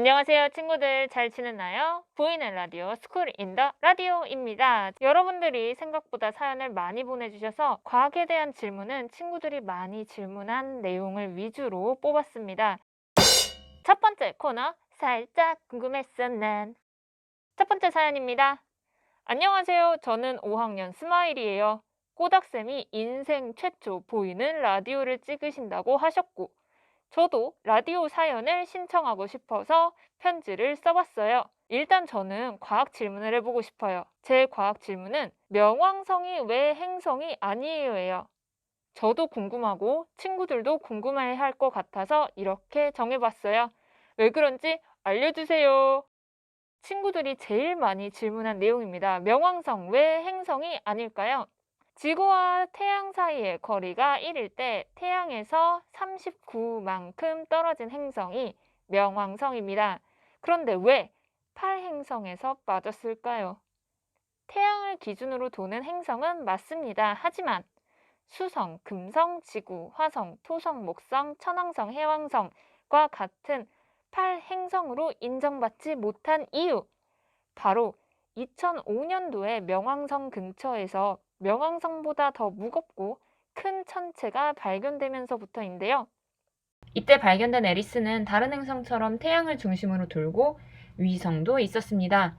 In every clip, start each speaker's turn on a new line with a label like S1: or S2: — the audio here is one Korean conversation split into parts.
S1: 안녕하세요 친구들, 잘 지냈나요? 보이는 라디오 스쿨 인 더 라디오입니다. 여러분들이 생각보다 사연을 많이 보내주셔서 과학에 대한 질문은 친구들이 많이 질문한 내용을 위주로 뽑았습니다. 첫 번째 코너, 살짝 궁금했어 난. 첫 번째 사연입니다. 안녕하세요, 저는 5학년 스마일이에요. 꼬닥쌤이 인생 최초 보이는 라디오를 찍으신다고 하셨고 저도 라디오 사연을 신청하고 싶어서 편지를 써봤어요. 일단 저는 과학 질문을 해보고 싶어요. 제 과학 질문은 명왕성이 왜 행성이 아니에요예요. 저도 궁금하고 친구들도 궁금해할 것 같아서 이렇게 정해봤어요. 왜 그런지 알려주세요. 친구들이 제일 많이 질문한 내용입니다. 명왕성 왜 행성이 아닐까요? 지구와 태양 사이의 거리가 1일 때 태양에서 39만큼 떨어진 행성이 명왕성입니다. 그런데 왜 8행성에서 빠졌을까요? 태양을 기준으로 도는 행성은 맞습니다. 하지만 수성, 금성, 지구, 화성, 토성, 목성, 천왕성, 해왕성과 같은 8행성으로 인정받지 못한 이유, 바로 2005년도에 명왕성 근처에서 명왕성보다 더 무겁고 큰 천체가 발견되면서부터인데요. 이때 발견된 에리스는 다른 행성처럼 태양을 중심으로 돌고 위성도 있었습니다.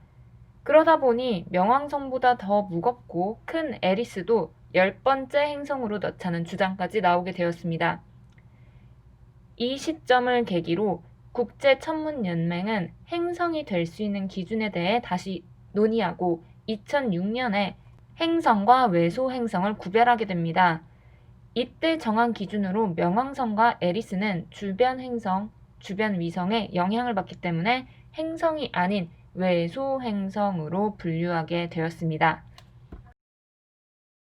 S1: 그러다 보니 명왕성보다 더 무겁고 큰 에리스도 10번째 행성으로 넣자는 주장까지 나오게 되었습니다. 이 시점을 계기로 국제천문연맹은 행성이 될 수 있는 기준에 대해 다시 논의하고 2006년에 행성과 외소 행성을 구별하게 됩니다. 이때 정한 기준으로 명왕성과 에리스는 주변 행성, 주변 위성에 영향을 받기 때문에 행성이 아닌 외소 행성으로 분류하게 되었습니다.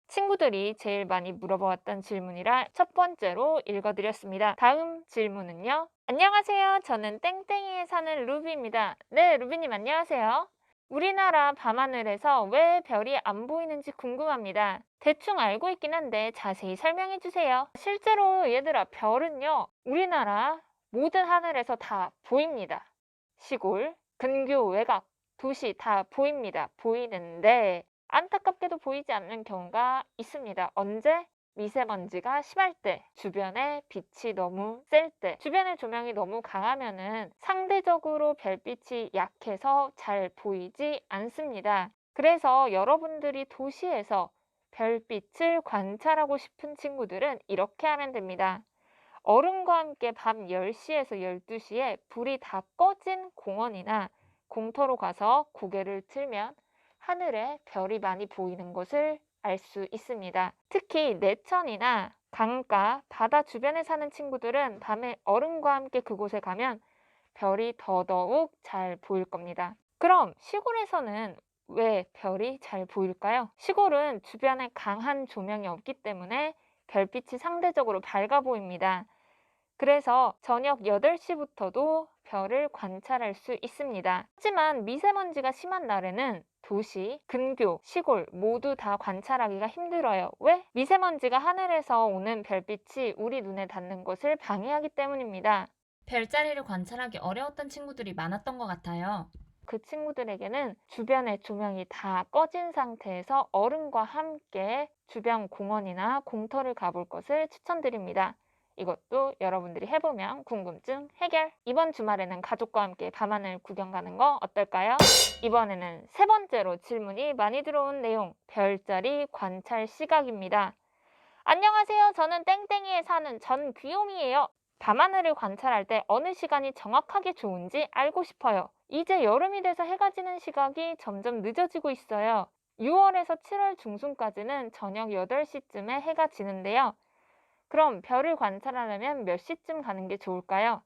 S1: 친구들이 제일 많이 물어보았던 질문이라 첫 번째로 읽어드렸습니다. 다음 질문은요. 안녕하세요. 저는 땡땡이에 사는 루비입니다. 네, 루비님 안녕하세요. 우리나라 밤하늘에서 왜 별이 안 보이는지 궁금합니다. 대충 알고 있긴 한데 자세히 설명해 주세요. 실제로 얘들아, 별은요, 우리나라 모든 하늘에서 다 보입니다. 시골, 근교, 외곽, 도시 다 보입니다. 보이는데 안타깝게도 보이지 않는 경우가 있습니다. 언제? 미세먼지가 심할 때, 주변에 빛이 너무 셀 때, 주변의 조명이 너무 강하면은 상대적으로 별빛이 약해서 잘 보이지 않습니다. 그래서 여러분들이 도시에서 별빛을 관찰하고 싶은 친구들은 이렇게 하면 됩니다. 어른과 함께 밤 10시에서 12시에 불이 다 꺼진 공원이나 공터로 가서 고개를 틀면 하늘에 별이 많이 보이는 것을 알 수 있습니다. 특히 내천이나 강가, 바다 주변에 사는 친구들은 밤에 어른과 함께 그곳에 가면 별이 더더욱 잘 보일 겁니다. 그럼 시골에서는 왜 별이 잘 보일까요? 시골은 주변에 강한 조명이 없기 때문에 별빛이 상대적으로 밝아 보입니다. 그래서 저녁 8시부터도 별을 관찰할 수 있습니다. 하지만 미세먼지가 심한 날에는 도시, 근교, 시골 모두 다 관찰하기가 힘들어요. 왜? 미세먼지가 하늘에서 오는 별빛이 우리 눈에 닿는 것을 방해하기 때문입니다.
S2: 별자리를 관찰하기 어려웠던 친구들이 많았던 것 같아요.
S1: 그 친구들에게는 주변의 조명이 다 꺼진 상태에서 어른과 함께 주변 공원이나 공터를 가볼 것을 추천드립니다. 이것도 여러분들이 해보면 궁금증 해결! 이번 주말에는 가족과 함께 밤하늘 구경 가는 거 어떨까요? 이번에는 세 번째로 질문이 많이 들어온 내용, 별자리 관찰 시각입니다. 안녕하세요. 저는 땡땡이에 사는 전귀요미예요. 밤하늘을 관찰할 때 어느 시간이 정확하게 좋은지 알고 싶어요. 이제 여름이 돼서 해가 지는 시각이 점점 늦어지고 있어요. 6월에서 7월 중순까지는 저녁 8시쯤에 해가 지는데요. 그럼 별을 관찰하려면 몇 시쯤 가는 게 좋을까요?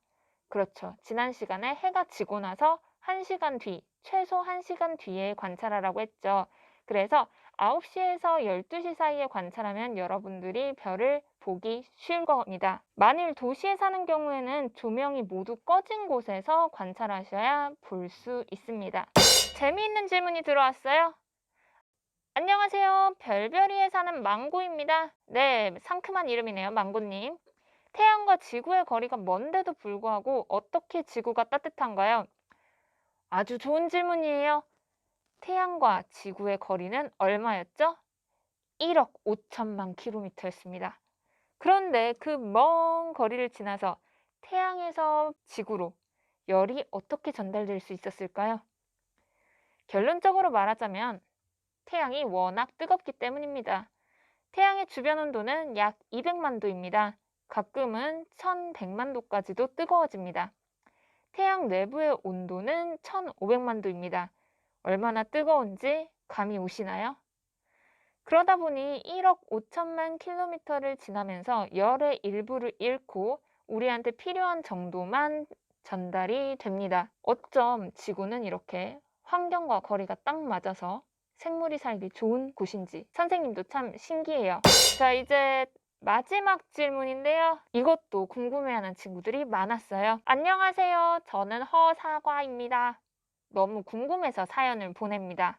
S1: 그렇죠. 지난 시간에 해가 지고 나서 1시간 뒤, 최소 1시간 뒤에 관찰하라고 했죠. 그래서 9시에서 12시 사이에 관찰하면 여러분들이 별을 보기 쉬울 겁니다. 만일 도시에 사는 경우에는 조명이 모두 꺼진 곳에서 관찰하셔야 볼 수 있습니다. 재미있는 질문이 들어왔어요. 안녕하세요. 별별이에 사는 망고입니다. 네, 상큼한 이름이네요, 망고님. 태양과 지구의 거리가 먼데도 불구하고 어떻게 지구가 따뜻한가요? 아주 좋은 질문이에요. 태양과 지구의 거리는 얼마였죠? 1억 5천만 킬로미터였습니다. 그런데 그 먼 거리를 지나서 태양에서 지구로 열이 어떻게 전달될 수 있었을까요? 결론적으로 말하자면 태양이 워낙 뜨겁기 때문입니다. 태양의 주변 온도는 약 200만 도입니다. 가끔은 1100만 도까지도 뜨거워집니다. 태양 내부의 온도는 1500만 도입니다. 얼마나 뜨거운지 감이 오시나요? 그러다 보니 1억 5천만 킬로미터를 지나면서 열의 일부를 잃고 우리한테 필요한 정도만 전달이 됩니다. 어쩜 지구는 이렇게 환경과 거리가 딱 맞아서 생물이 살기 좋은 곳인지 선생님도 참 신기해요. 자, 이제 마지막 질문인데요. 이것도 궁금해하는 친구들이 많았어요. 안녕하세요. 저는 허사과입니다. 너무 궁금해서 사연을 보냅니다.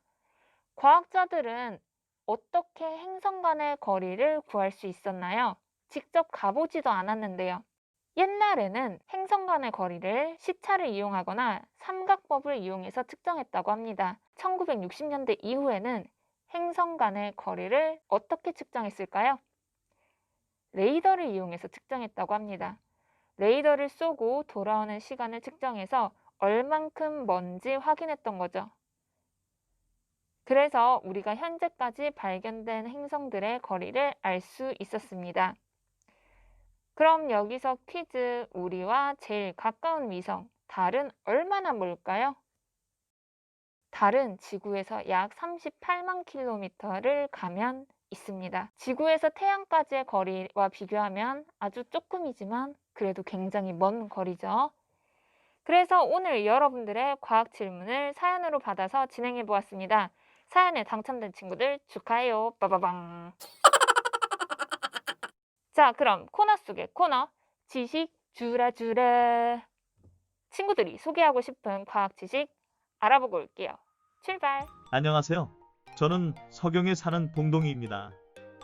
S1: 과학자들은 어떻게 행성 간의 거리를 구할 수 있었나요? 직접 가보지도 않았는데요. 옛날에는 행성 간의 거리를 시차를 이용하거나 삼각법을 이용해서 측정했다고 합니다. 1960년대 이후에는 행성 간의 거리를 어떻게 측정했을까요? 레이더를 이용해서 측정했다고 합니다. 레이더를 쏘고 돌아오는 시간을 측정해서 얼만큼 먼지 확인했던 거죠. 그래서 우리가 현재까지 발견된 행성들의 거리를 알 수 있었습니다. 그럼 여기서 퀴즈, 우리와 제일 가까운 위성, 달은 얼마나 멀까요? 달은 지구에서 약 38만 킬로미터를 가면 있습니다. 지구에서 태양까지의 거리와 비교하면 아주 조금이지만 그래도 굉장히 먼 거리죠. 그래서 오늘 여러분들의 과학 질문을 사연으로 받아서 진행해 보았습니다. 사연에 당첨된 친구들 축하해요. 빠바방. 자, 그럼 코너 속의 코너 지식 주라주라. 친구들이 소개하고 싶은 과학 지식 알아보고 올게요. 출발.
S3: 안녕하세요. 저는 서경에 사는 동동이입니다.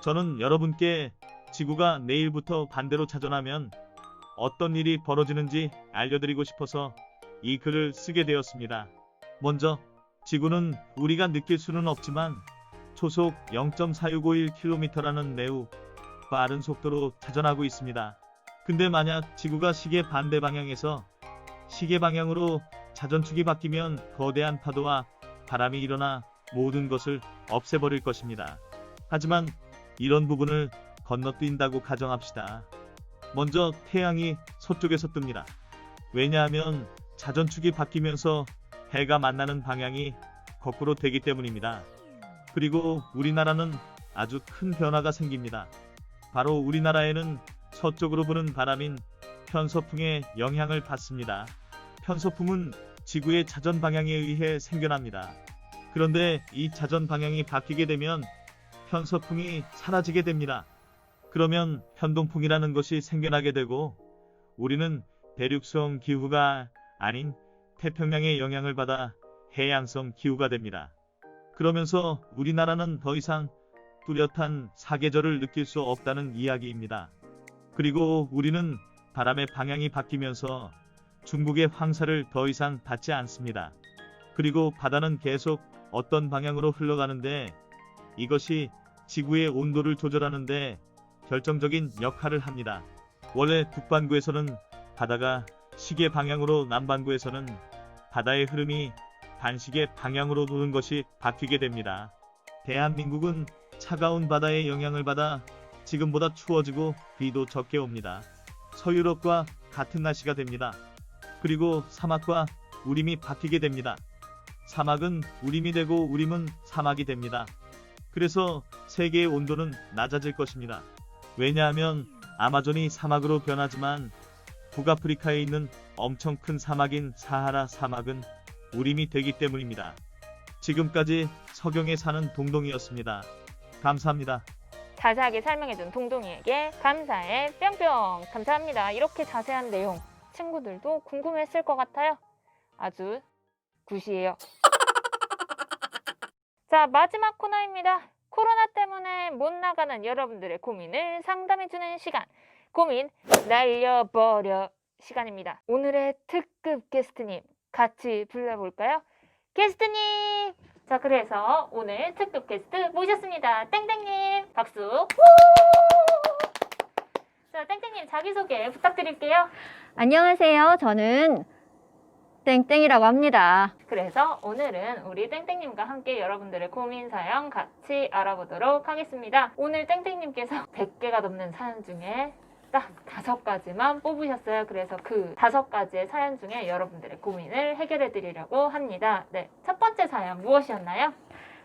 S3: 저는 여러분께 지구가 내일부터 반대로 자전하면 어떤 일이 벌어지는지 알려드리고 싶어서 이 글을 쓰게 되었습니다. 먼저 지구는 우리가 느낄 수는 없지만 초속 0.4651km라는 매우 빠른 속도로 자전하고 있습니다. 근데 만약 지구가 시계 반대 방향에서 시계 방향으로 자전축이 바뀌면 거대한 파도와 바람이 일어나 모든 것을 없애버릴 것입니다. 하지만 이런 부분을 건너뛴다고 가정합시다. 먼저 태양이 서쪽에서 뜹니다. 왜냐하면 자전축이 바뀌면서 해가 만나는 방향이 거꾸로 되기 때문입니다. 그리고 우리나라는 아주 큰 변화가 생깁니다. 바로 우리나라에는 서쪽으로 부는 바람인 편서풍의 영향을 받습니다. 편서풍은 지구의 자전 방향에 의해 생겨납니다. 그런데 이 자전 방향이 바뀌게 되면 편서풍이 사라지게 됩니다. 그러면 편동풍이라는 것이 생겨나게 되고 우리는 대륙성 기후가 아닌 태평양의 영향을 받아 해양성 기후가 됩니다. 그러면서 우리나라는 더 이상 뚜렷한 사계절을 느낄 수 없다는 이야기입니다. 그리고 우리는 바람의 방향이 바뀌면서 중국의 황사를 더 이상 받지 않습니다. 그리고 바다는 계속 어떤 방향으로 흘러가는데 이것이 지구의 온도를 조절하는데 결정적인 역할을 합니다. 원래 북반구에서는 바다가 시계 방향으로, 남반구에서는 바다의 흐름이 단시계 방향으로 도는 것이 바뀌게 됩니다. 대한민국은 차가운 바다의 영향을 받아 지금보다 추워지고 비도 적게 옵니다. 서유럽과 같은 날씨가 됩니다. 그리고 사막과 우림이 바뀌게 됩니다. 사막은 우림이 되고 우림은 사막이 됩니다. 그래서 세계의 온도는 낮아질 것입니다. 왜냐하면 아마존이 사막으로 변하지만 북아프리카에 있는 엄청 큰 사막인 사하라 사막은 우림이 되기 때문입니다. 지금까지 서경에 사는 동동이었습니다. 감사합니다.
S1: 자세하게 설명해준 동동이에게 감사해 뿅뿅. 감사합니다. 이렇게 자세한 내용 친구들도 궁금했을 것 같아요. 아주 굿이에요. 자, 마지막 코너입니다. 코로나 때문에 못 나가는 여러분들의 고민을 상담해주는 시간, 고민 날려버려 시간입니다. 오늘의 특급 게스트님 같이 불러볼까요? 게스트님! 자, 그래서 오늘 특급 게스트 모셨습니다. 땡땡님! 박수! 후! 자, 땡땡님 자기소개 부탁드릴게요.
S4: 안녕하세요. 저는 땡땡이라고 합니다.
S1: 그래서 오늘은 우리 땡땡님과 함께 여러분들의 고민 사연 같이 알아보도록 하겠습니다. 오늘 땡땡님께서 100개가 넘는 사연 중에 딱 5가지만 뽑으셨어요. 그래서 그 5가지의 사연 중에 여러분들의 고민을 해결해 드리려고 합니다. 네, 첫 번째 사연 무엇이었나요?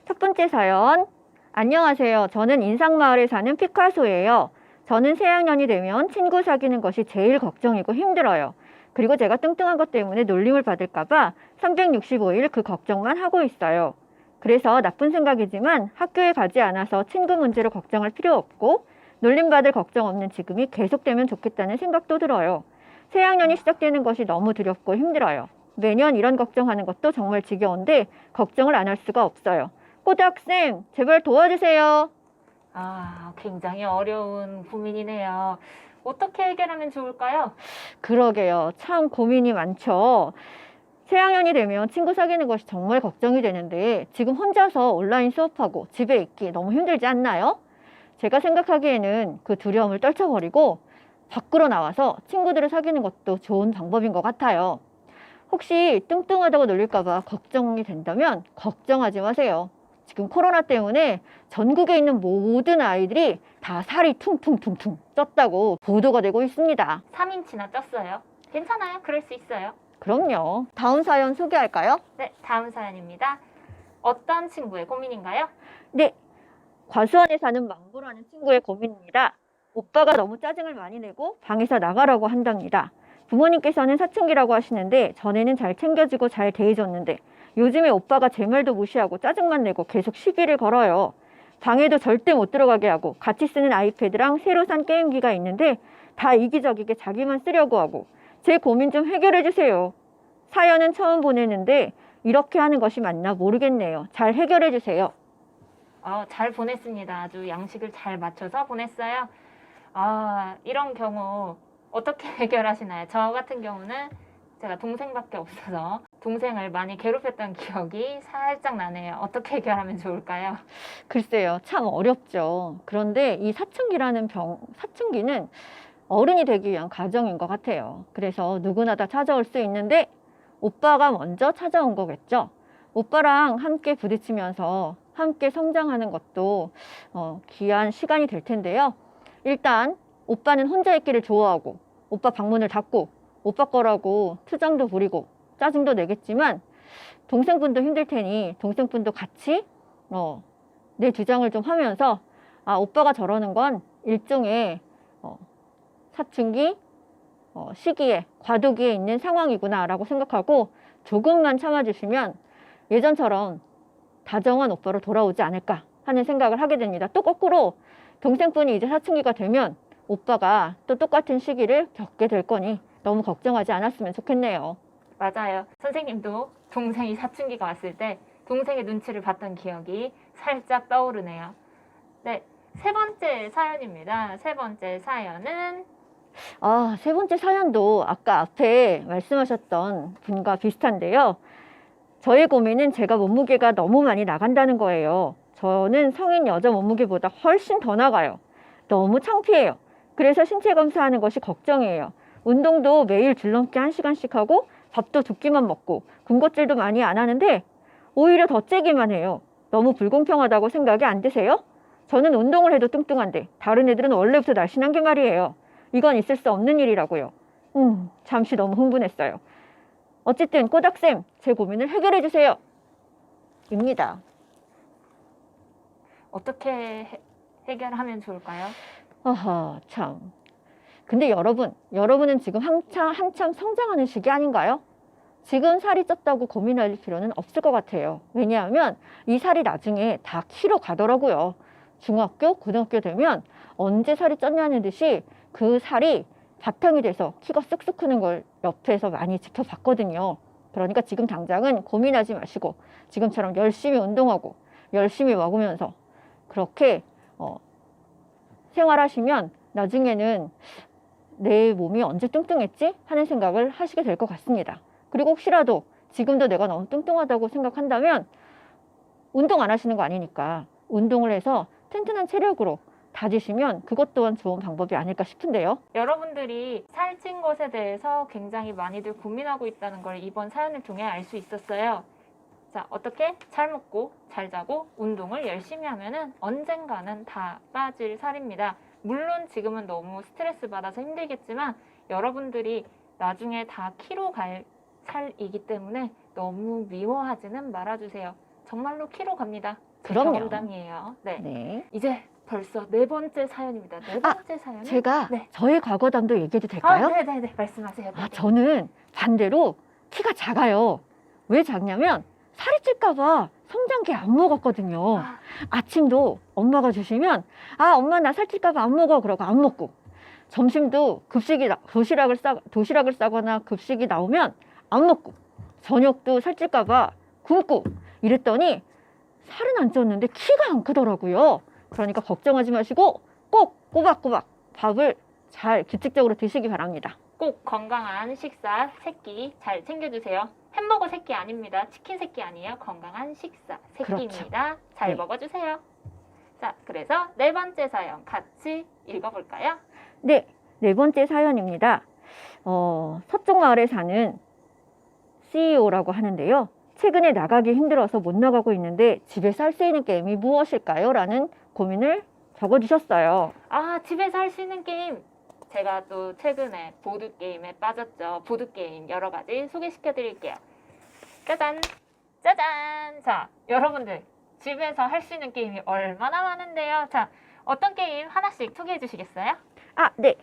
S4: 첫 번째 사연. 안녕하세요. 저는 인상마을에 사는 피카소예요. 저는 새학년이 되면 친구 사귀는 것이 제일 걱정이고 힘들어요. 그리고 제가 뚱뚱한 것 때문에 놀림을 받을까봐 365일 그 걱정만 하고 있어요. 그래서 나쁜 생각이지만 학교에 가지 않아서 친구 문제로 걱정할 필요 없고 놀림받을 걱정 없는 지금이 계속되면 좋겠다는 생각도 들어요. 새학년이 시작되는 것이 너무 두렵고 힘들어요. 매년 이런 걱정하는 것도 정말 지겨운데 걱정을 안 할 수가 없어요. 꼬닥쌤, 제발 도와주세요.
S1: 아, 굉장히 어려운 고민이네요. 어떻게 해결하면 좋을까요?
S4: 그러게요. 참 고민이 많죠. 새학년이 되면 친구 사귀는 것이 정말 걱정이 되는데 지금 혼자서 온라인 수업하고 집에 있기 너무 힘들지 않나요? 제가 생각하기에는 그 두려움을 떨쳐버리고 밖으로 나와서 친구들을 사귀는 것도 좋은 방법인 것 같아요. 혹시 뚱뚱하다고 놀릴까봐 걱정이 된다면 걱정하지 마세요. 지금 코로나 때문에 전국에 있는 모든 아이들이 다 살이 퉁퉁퉁퉁 쪘다고 보도가 되고 있습니다.
S1: 3인치나 쪘어요. 괜찮아요. 그럴 수 있어요.
S4: 그럼요. 다음 사연 소개할까요?
S1: 네, 다음 사연입니다. 어떤 친구의 고민인가요?
S4: 네. 과수원에 사는 망고라는 친구의 고민입니다. 오빠가 너무 짜증을 많이 내고 방에서 나가라고 한답니다. 부모님께서는 사춘기라고 하시는데 전에는 잘 챙겨주고 잘 대해줬는데 요즘에 오빠가 제 말도 무시하고 짜증만 내고 계속 시비를 걸어요. 방에도 절대 못 들어가게 하고 같이 쓰는 아이패드랑 새로 산 게임기가 있는데 다 이기적이게 자기만 쓰려고 하고 제 고민 좀 해결해 주세요. 사연은 처음 보내는데 이렇게 하는 것이 맞나 모르겠네요. 잘 해결해 주세요.
S1: 잘 보냈습니다. 아주 양식을 잘 맞춰서 보냈어요. 이런 경우 어떻게 해결하시나요? 저 같은 경우는 제가 동생밖에 없어서 동생을 많이 괴롭혔던 기억이 살짝 나네요. 어떻게 해결하면 좋을까요?
S4: 글쎄요, 참 어렵죠. 그런데 이 사춘기라는 사춘기는 어른이 되기 위한 과정인 것 같아요. 그래서 누구나 다 찾아올 수 있는데 오빠가 먼저 찾아온 거겠죠. 오빠랑 함께 부딪히면서 함께 성장하는 것도 귀한 시간이 될 텐데요. 일단 오빠는 혼자 있기를 좋아하고 오빠 방문을 닫고 오빠 거라고 투정도 부리고 짜증도 내겠지만 동생분도 힘들 테니 동생분도 같이 내 주장을 좀 하면서 오빠가 저러는 건 일종의 사춘기 시기에 과도기에 있는 상황이구나 라고 생각하고 조금만 참아주시면 예전처럼 다정한 오빠로 돌아오지 않을까 하는 생각을 하게 됩니다. 또 거꾸로 동생분이 이제 사춘기가 되면 오빠가 또 똑같은 시기를 겪게 될 거니 너무 걱정하지 않았으면 좋겠네요.
S1: 맞아요. 선생님도 동생이 사춘기가 왔을 때 동생의 눈치를 봤던 기억이 살짝 떠오르네요. 네, 세 번째 사연입니다. 세 번째 사연은
S4: 세 번째 사연도 아까 앞에 말씀하셨던 분과 비슷한데요. 저의 고민은 제가 몸무게가 너무 많이 나간다는 거예요. 저는 성인 여자 몸무게보다 훨씬 더 나가요. 너무 창피해요. 그래서 신체 검사하는 것이 걱정이에요. 운동도 매일 줄넘기 1시간씩 하고 밥도 2끼만 먹고 군것질도 많이 안 하는데 오히려 더 째기만 해요. 너무 불공평하다고 생각이 안 드세요? 저는 운동을 해도 뚱뚱한데 다른 애들은 원래부터 날씬한 게 말이에요. 이건 있을 수 없는 일이라고요. 잠시 너무 흥분했어요. 어쨌든 꼬닥쌤, 제 고민을 해결해 주세요. 입니다.
S1: 어떻게 해결하면 좋을까요?
S4: 참. 근데 여러분은 지금 한참 성장하는 시기 아닌가요? 지금 살이 쪘다고 고민할 필요는 없을 것 같아요. 왜냐하면 이 살이 나중에 다 키로 가더라고요. 중학교, 고등학교 되면 언제 살이 쪘냐는 듯이 그 살이 바탕이 돼서 키가 쑥쑥 크는 걸 옆에서 많이 지켜봤거든요. 그러니까 지금 당장은 고민하지 마시고 지금처럼 열심히 운동하고 열심히 먹으면서 그렇게 생활하시면 나중에는 내 몸이 언제 뚱뚱했지? 하는 생각을 하시게 될 것 같습니다. 그리고 혹시라도 지금도 내가 너무 뚱뚱하다고 생각한다면 운동 안 하시는 거 아니니까 운동을 해서 튼튼한 체력으로 다지시면 그것 또한 좋은 방법이 아닐까 싶은데요.
S1: 여러분들이 살찐 것에 대해서 굉장히 많이들 고민하고 있다는 걸 이번 사연을 통해 알 수 있었어요. 자, 어떻게 잘 먹고 잘 자고 운동을 열심히 하면은 언젠가는 다 빠질 살입니다. 물론 지금은 너무 스트레스 받아서 힘들겠지만 여러분들이 나중에 다 키로 갈 살이기 때문에 너무 미워하지는 말아주세요. 정말로 키로 갑니다.
S4: 그럼요.
S1: 경험담이에요. 네.
S4: 네.
S1: 이제 벌써 네 번째 사연입니다. 네 번째 사연은
S4: 제가
S1: 네.
S4: 저의 과거담도 얘기해도 될까요?
S1: 네네네. 말씀하세요. 네.
S4: 저는 반대로 키가 작아요. 왜 작냐면 살이 찔까봐 성장기 안 먹었거든요.
S1: 아,
S4: 아침도 엄마가 주시면 엄마 나 살찔까봐 안 먹어 그러고 안 먹고 점심도 도시락을 싸거나 급식이 나오면 안 먹고 저녁도 살찔까봐 굶고 이랬더니 살은 안 쪘는데 키가 안 크더라고요. 그러니까 걱정하지 마시고 꼭 꼬박꼬박 밥을 잘 규칙적으로 드시기 바랍니다.
S1: 꼭 건강한 식사 새끼 잘 챙겨주세요. 햄버거 새끼 아닙니다. 치킨 새끼 아니에요. 건강한 식사 새끼입니다. 잘
S4: 네.
S1: 먹어주세요. 자, 그래서 네 번째 사연 같이 읽어볼까요?
S4: 네, 네 번째 사연입니다. 서쪽 마을에 사는 CEO라고 하는데요. 최근에 나가기 힘들어서 못 나가고 있는데 집에서 할 수 있는 게임이 무엇일까요? 라는 고민을 적어주셨어요.
S1: 아, 집에서 할 수 있는 게임. 제가 또 최근에 보드게임에 빠졌죠. 보드게임 여러 가지 소개시켜 드릴게요. 짜잔! 짜잔! 자, 여러분들 집에서 할 수 있는 게임이 얼마나 많은데요. 자, 어떤 게임 하나씩 소개해 주시겠어요?
S4: 네.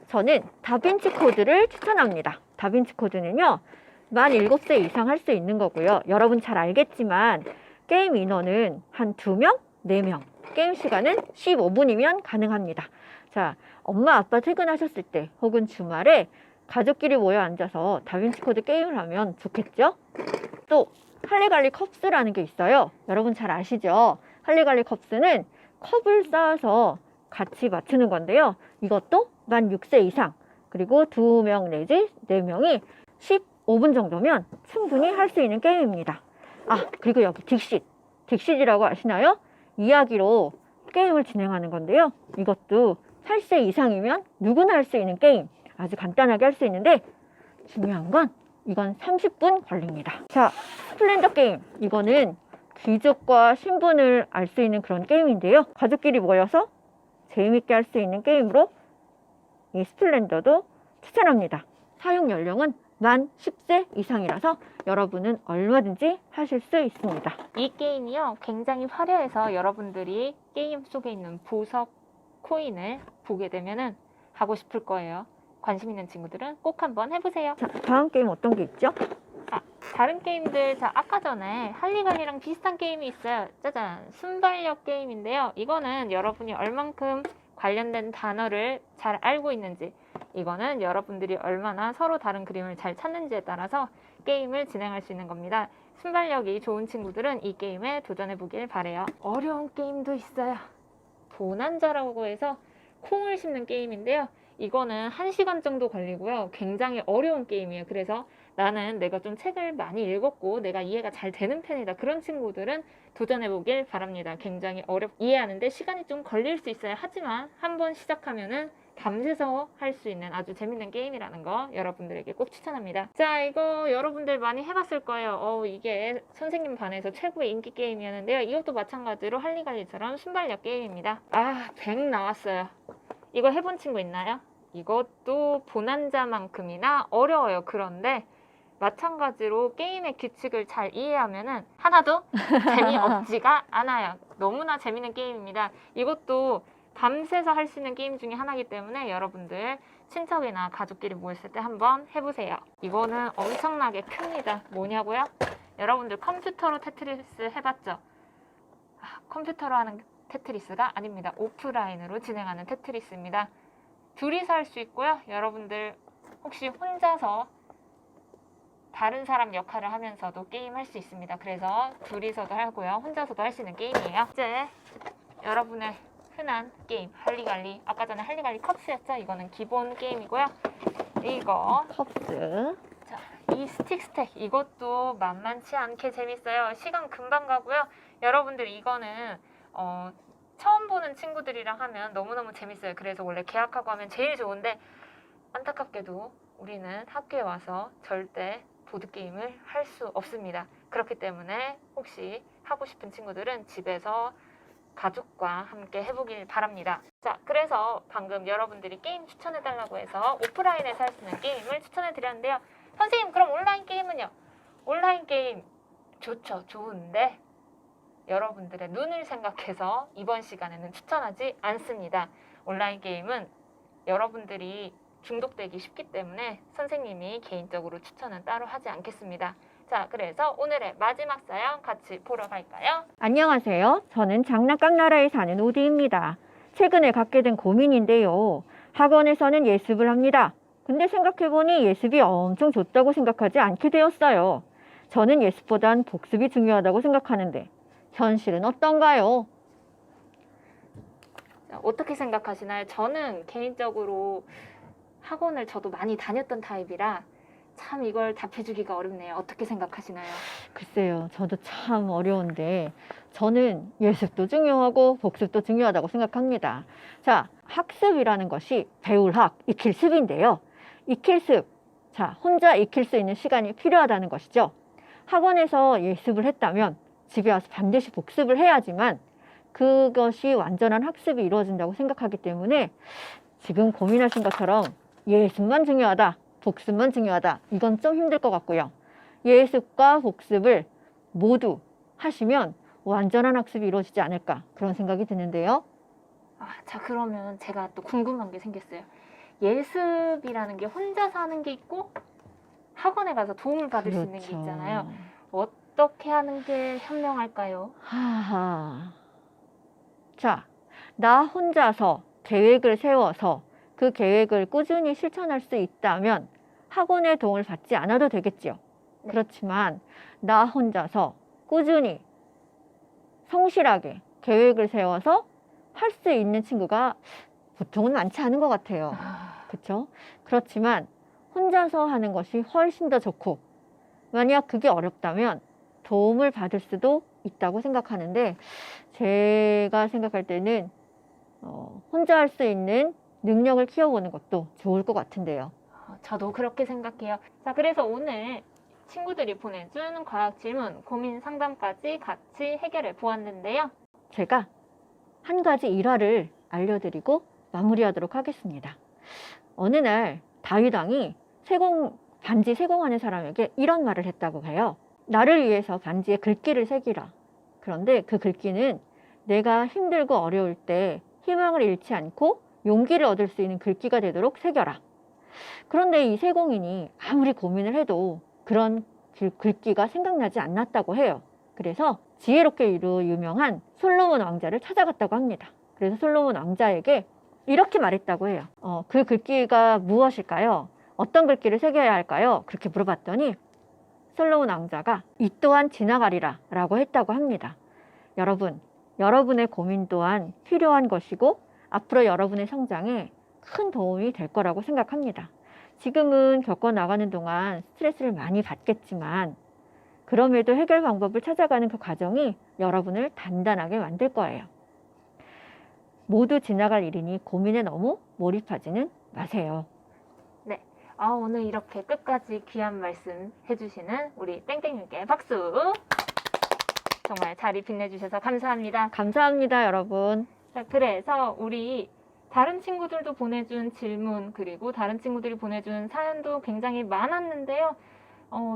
S4: 저는 다빈치 코드를 추천합니다. 다빈치 코드는요. 만 7세 이상 할 수 있는 거고요. 여러분 잘 알겠지만 게임 인원은 한 2명, 4명. 게임 시간은 15분이면 가능합니다. 자, 엄마 아빠 퇴근하셨을 때 혹은 주말에 가족끼리 모여 앉아서 다빈치 코드 게임을 하면 좋겠죠? 또 할리갈리 컵스라는 게 있어요. 여러분 잘 아시죠? 할리갈리 컵스는 컵을 쌓아서 같이 맞추는 건데요. 이것도 만 6세 이상 그리고 2명 내지 4명이 15분 정도면 충분히 할 수 있는 게임입니다. 그리고 여기 딕싯이라고 아시나요? 이야기로 게임을 진행하는 건데요. 이것도 8세 이상이면 누구나 할 수 있는 게임. 아주 간단하게 할 수 있는데 중요한 건 이건 30분 걸립니다. 자, 스플렌더 게임. 이거는 귀족과 신분을 알 수 있는 그런 게임인데요. 가족끼리 모여서 재미있게 할 수 있는 게임으로 이 스플렌더도 추천합니다. 사용 연령은 만 10세 이상이라서 여러분은 얼마든지 하실 수 있습니다.
S1: 이 게임이요. 굉장히 화려해서 여러분들이 게임 속에 있는 보석 코인을 보게 되면은 하고 싶을 거예요. 관심 있는 친구들은 꼭 한번 해보세요.
S4: 자, 다음 게임 어떤 게 있죠?
S1: 다른 게임들, 자, 아까 전에 할리갈리랑 비슷한 게임이 있어요. 짜잔, 순발력 게임인데요. 이거는 여러분이 얼만큼 관련된 단어를 잘 알고 있는지, 이거는 여러분들이 얼마나 서로 다른 그림을 잘 찾는지에 따라서 게임을 진행할 수 있는 겁니다. 순발력이 좋은 친구들은 이 게임에 도전해 보길 바래요. 어려운 게임도 있어요. 보난자라고 해서 콩을 심는 게임인데요. 이거는 1시간 정도 걸리고요. 굉장히 어려운 게임이에요. 그래서 나는 내가 좀 책을 많이 읽었고 내가 이해가 잘 되는 편이다. 그런 친구들은 도전해 보길 바랍니다. 굉장히 이해하는데 시간이 좀 걸릴 수 있어요. 하지만 한번 시작하면은 밤새서 할 수 있는 아주 재밌는 게임이라는 거 여러분들에게 꼭 추천합니다. 자, 이거 여러분들 많이 해봤을 거예요. 이게 선생님 반에서 최고의 인기 게임이었는데요. 이것도 마찬가지로 할리갈리처럼 순발력 게임입니다. 100 나왔어요. 이거 해본 친구 있나요? 이것도 보난자만큼이나 어려워요. 그런데 마찬가지로 게임의 규칙을 잘 이해하면은 하나도 재미없지가 않아요. 너무나 재밌는 게임입니다. 이것도 밤새서 할 수 있는 게임 중에 하나이기 때문에 여러분들 친척이나 가족끼리 모였을 때 한번 해보세요. 이거는 엄청나게 큽니다. 뭐냐고요? 여러분들 컴퓨터로 테트리스 해봤죠? 컴퓨터로 하는 테트리스가 아닙니다. 오프라인으로 진행하는 테트리스입니다. 둘이서 할 수 있고요. 여러분들 혹시 혼자서 다른 사람 역할을 하면서도 게임 할 수 있습니다. 그래서 둘이서도 하고요. 혼자서도 할 수 있는 게임이에요. 이제 여러분의 흔한 게임 할리갈리, 아까 전에 할리갈리 컵스였죠? 이거는 기본 게임이고요. 이거
S4: 컵스.
S1: 자, 이 스틱 이것도 만만치 않게 재밌어요. 시간 금방 가고요. 여러분들 이거는 처음 보는 친구들이랑 하면 너무너무 재밌어요. 그래서 원래 계약하고 하면 제일 좋은데 안타깝게도 우리는 학교에 와서 절대 보드게임을 할 수 없습니다. 그렇기 때문에 혹시 하고 싶은 친구들은 집에서 가족과 함께 해보길 바랍니다. 자, 그래서 방금 여러분들이 게임 추천해달라고 해서 오프라인에서 할 수 있는 게임을 추천해드렸는데요. 선생님, 그럼 온라인 게임은요? 온라인 게임 좋죠. 좋은데 여러분들의 눈을 생각해서 이번 시간에는 추천하지 않습니다. 온라인 게임은 여러분들이 중독되기 쉽기 때문에 선생님이 개인적으로 추천은 따로 하지 않겠습니다. 자, 그래서 오늘의 마지막 사연 같이 보러 갈까요?
S4: 안녕하세요. 저는 장난감 나라에 사는 우디입니다. 최근에 갖게 된 고민인데요. 학원에서는 예습을 합니다. 근데 생각해보니 예습이 엄청 좋다고 생각하지 않게 되었어요. 저는 예습보단 복습이 중요하다고 생각하는데 현실은 어떤가요?
S1: 자, 어떻게 생각하시나요? 저는 개인적으로 학원을 저도 많이 다녔던 타입이라 참 이걸 답해주기가 어렵네요. 어떻게 생각하시나요?
S4: 글쎄요, 저도 참 어려운데 저는 예습도 중요하고 복습도 중요하다고 생각합니다. 자, 학습이라는 것이 배울 학, 익힐 습인데요. 익힐 습, 자, 혼자 익힐 수 있는 시간이 필요하다는 것이죠. 학원에서 예습을 했다면 집에 와서 반드시 복습을 해야지만 그것이 완전한 학습이 이루어진다고 생각하기 때문에 지금 고민하신 것처럼 예습만 중요하다, 복습만 중요하다, 이건 좀 힘들 것 같고요. 예습과 복습을 모두 하시면 완전한 학습이 이루어지지 않을까, 그런 생각이 드는데요.
S1: 자, 그러면 제가 또 궁금한 게 생겼어요. 예습이라는 게 혼자서 하는 게 있고 학원에 가서 도움을 받을 수 있는 게 있잖아요. 어떻게 하는 게 현명할까요?
S4: 하하. 자, 나 혼자서 계획을 세워서 그 계획을 꾸준히 실천할 수 있다면 학원의 도움을 받지 않아도 되겠지요.
S1: 네.
S4: 그렇지만 나 혼자서 꾸준히 성실하게 계획을 세워서 할 수 있는 친구가 보통은 많지 않은 것 같아요. 그렇죠? 그렇지만 혼자서 하는 것이 훨씬 더 좋고 만약 그게 어렵다면 도움을 받을 수도 있다고 생각하는데 제가 생각할 때는 혼자 할 수 있는 능력을 키워보는 것도 좋을 것 같은데요.
S1: 저도 그렇게 생각해요. 자, 그래서 오늘 친구들이 보내준 과학 질문, 고민 상담까지 같이 해결해 보았는데요.
S4: 제가 한 가지 일화를 알려드리고 마무리하도록 하겠습니다. 어느 날 다윗왕이 반지 세공하는 사람에게 이런 말을 했다고 해요. 나를 위해서 반지에 글귀를 새기라. 그런데 그 글귀는 내가 힘들고 어려울 때 희망을 잃지 않고 용기를 얻을 수 있는 글귀가 되도록 새겨라. 그런데 이 세공인이 아무리 고민을 해도 그런 글귀가 생각나지 않았다고 해요. 그래서 지혜롭게 유명한 솔로몬 왕자를 찾아갔다고 합니다. 그래서 솔로몬 왕자에게 이렇게 말했다고 해요. 그 글귀가 무엇일까요? 어떤 글귀를 새겨야 할까요? 그렇게 물어봤더니 솔로몬 왕자가 이 또한 지나가리라 라고 했다고 합니다. 여러분, 여러분의 고민 또한 필요한 것이고 앞으로 여러분의 성장에 큰 도움이 될 거라고 생각합니다. 지금은 겪어나가는 동안 스트레스를 많이 받겠지만 그럼에도 해결 방법을 찾아가는 그 과정이 여러분을 단단하게 만들 거예요. 모두 지나갈 일이니 고민에 너무 몰입하지는 마세요.
S1: 오늘 이렇게 끝까지 귀한 말씀 해주시는 우리 땡땡님께 박수! 정말 자리 빛내주셔서 감사합니다.
S4: 감사합니다, 여러분.
S1: 자, 그래서 우리 다른 친구들도 보내준 질문 그리고 다른 친구들이 보내준 사연도 굉장히 많았는데요.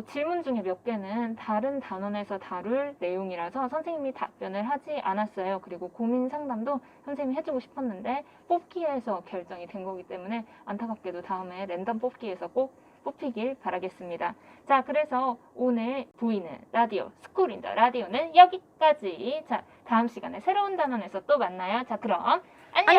S1: 질문 중에 몇 개는 다른 단원에서 다룰 내용이라서 선생님이 답변을 하지 않았어요. 그리고 고민 상담도 선생님이 해주고 싶었는데 뽑기에서 결정이 된 거기 때문에 안타깝게도 다음에 랜덤 뽑기에서 꼭 뽑히길 바라겠습니다. 자, 그래서 오늘 보이는 라디오, 스쿨 인 더 라디오는 여기까지. 자, 다음 시간에 새로운 단원에서 또 만나요. 자, 그럼 안녕!